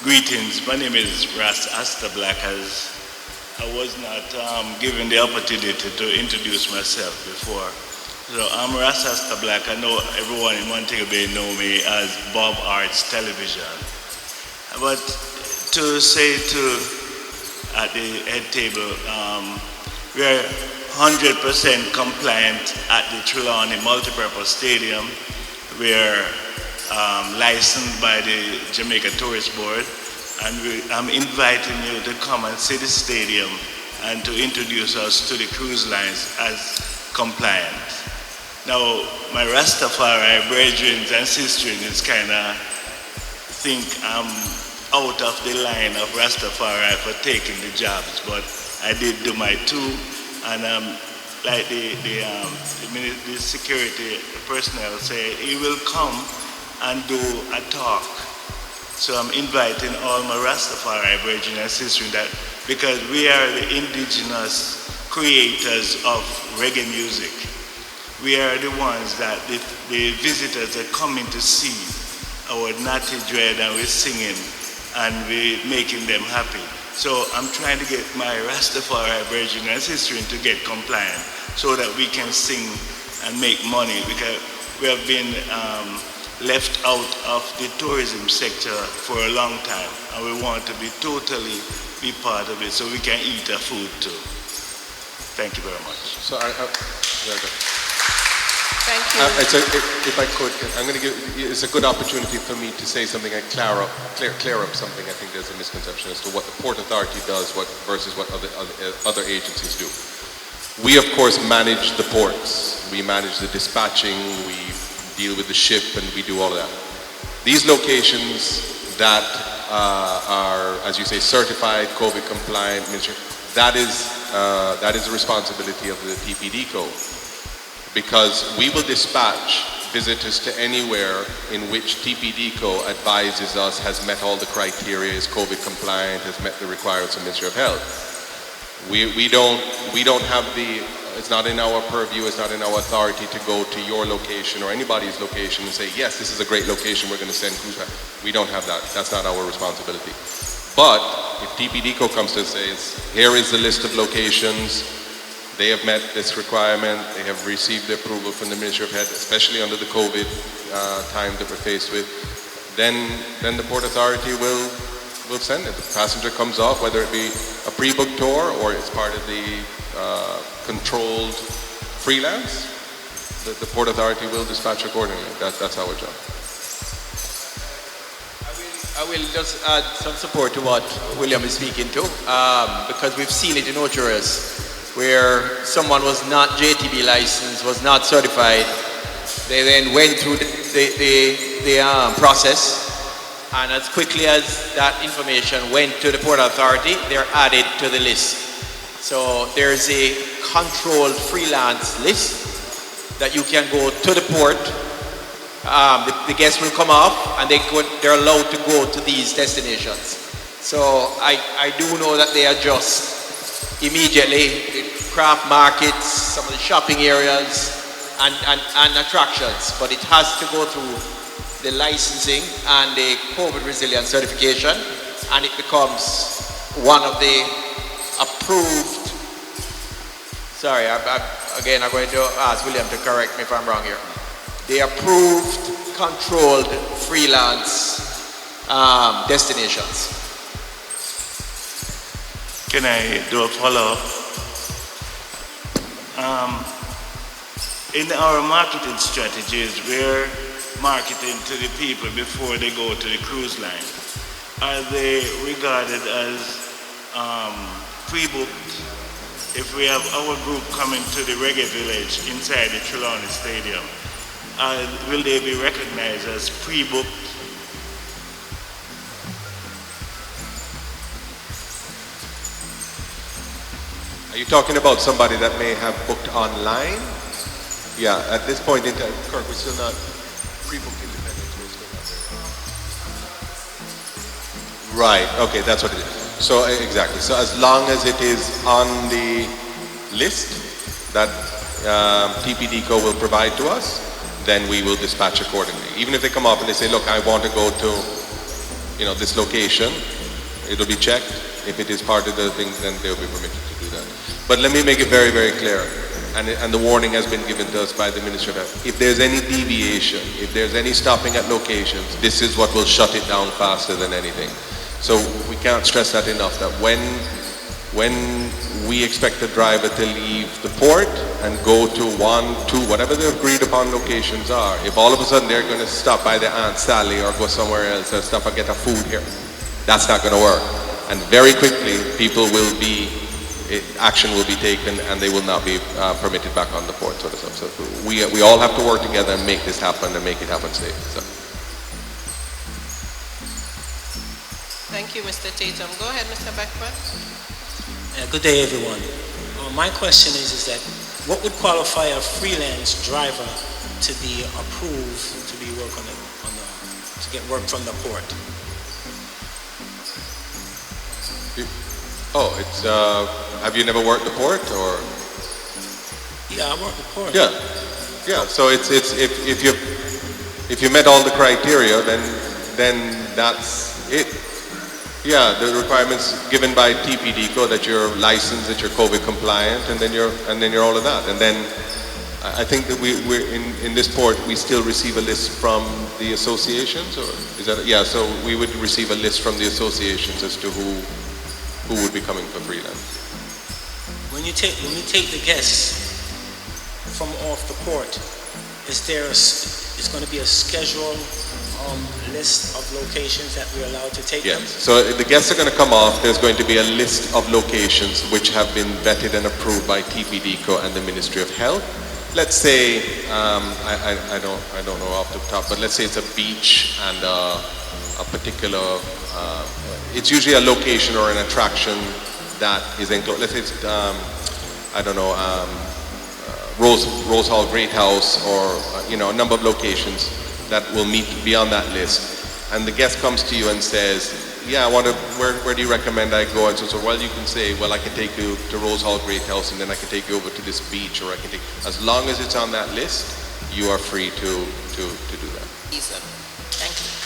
Greetings. My name is Ras Astor Black. As I was not given the opportunity to introduce myself before. So I'm Ras Astor Black. I know everyone in Montego Bay know me as Bob Arts Television. But to say at the head table, we are 100% compliant at the Trelawny Multipurpose Stadium. We are licensed by the Jamaica Tourist Board, and I'm inviting you to come and see the stadium and to introduce us to the cruise lines as compliant. Now, my Rastafari brethren and sisters kind of think I'm out of the line of Rastafari for taking the jobs, but I did do my two, and like the security personnel say, he will come and do a talk. So I'm inviting all my Rastafari brethren and sisters that because we are the indigenous creators of reggae music. We are the ones that the visitors are coming to see our natty dread, and we're singing and we're making them happy. So I'm trying to get my Rastafari brethren and sisters to get compliant so that we can sing and make money, because we have been left out of the tourism sector for a long time, and we want to be totally part of it so we can eat our food too. Thank you very much. So Thank you. if I could, I'm going to give. It's a good opportunity for me to say something and clear up something. I think there's a misconception as to what the Port Authority does, versus what other agencies do. We of course manage the ports. We manage the dispatching. We deal with the ship, and we do all of that. These locations that are, as you say, certified, COVID compliant, that is the responsibility of the TPDCO, because we will dispatch visitors to anywhere in which TPDCO advises us has met all the criteria, is COVID compliant, has met the requirements of the Ministry of Health. We don't have it's not in our purview, it's not in our authority to go to your location or anybody's location and say, yes, this is a great location, we're going to send cruise. We don't have that. That's not our responsibility. But if TPDCO comes to us and says, here is the list of locations, they have met this requirement, they have received the approval from the Ministry of Health, especially under the COVID time that we're faced with, then the Port Authority will send it. The passenger comes off, whether it be a pre-booked tour or it's part of the controlled freelance, the Port Authority will dispatch accordingly. That's our job. I will just add some support to what William is speaking to, because we've seen it in Honduras, where someone was not JTB licensed, was not certified. They then went through the process, and as quickly as that information went to the Port Authority, they're added to the list. So there's a controlled freelance list that you can go to the port. The guests will come off, and they're allowed to go to these destinations. So I do know that they adjust immediately. The craft markets, some of the shopping areas, and attractions, but it has to go through the licensing and the COVID resilience certification, and it becomes one of the approved. Sorry, I'm going to ask William to correct me if I'm wrong here. The approved, controlled freelance destinations. Can I do a follow-up? In our marketing strategies, we're marketing to the people before they go to the cruise line. Are they regarded as pre-booked? If we have our group coming to the Reggae Village inside the Trelawny Stadium, will they be recognized as pre-booked? Are you talking about somebody that may have booked online? Yeah, at this point in time, Kirk, we're still not pre-booked independents. We're still not there. Right, okay, that's what it is. So exactly, so as long as it is on the list that TPDCO will provide to us, then we will dispatch accordingly. Even if they come up and they say, look, I want to go to this location. It'll be checked. If it is part of the thing, then they'll be permitted to do that. But let me make it very, very clear. And the warning has been given to us by the Minister of Health. If there's any deviation, if there's any stopping at locations, this is what will shut it down faster than anything. So we can't stress that enough, that when we expect the driver to leave the port and go to 1, 2, whatever the agreed upon locations are, if all of a sudden they're going to stop by the Aunt Sally or go somewhere else or stop and get a food here, that's not going to work. And very quickly, action will be taken and they will not be permitted back on the port. So we all have to work together and make this happen and make it happen safe. So. Thank you, Mr. Tatum. Go ahead, Mr. Beckman. Good day, everyone. My question is that what would qualify a freelance driver to be approved to be work to get work from the port? Have you never worked the port or? Yeah, I work the port. Yeah. So it's if you met all the criteria, then that's it. Yeah, the requirements given by TPDCO that you're licensed, that you're COVID compliant, and then you're all of that. And then I think that we're in this port, we still receive a list from the associations, or is that? Yeah, so we would receive a list from the associations as to who would be coming for freelance. When you take the guests from off the port, is going to be a scheduled list of locations that we're allowed to take them? Yes. So the guests are going to come off. There's going to be a list of locations which have been vetted and approved by TPDCO and the Ministry of Health. Let's say I don't know off the top, but let's say it's a beach and a particular. It's usually a location or an attraction that is enclosed. Let's say it's Rose Hall Great House, or a number of locations that will be on that list. And the guest comes to you and says, yeah, where do you recommend I go? And so, well, you can say, well, I can take you to Rose Hall Great House, and then I can take you over to this beach, or I can take, as long as it's on that list, you are free to do that. Thank you.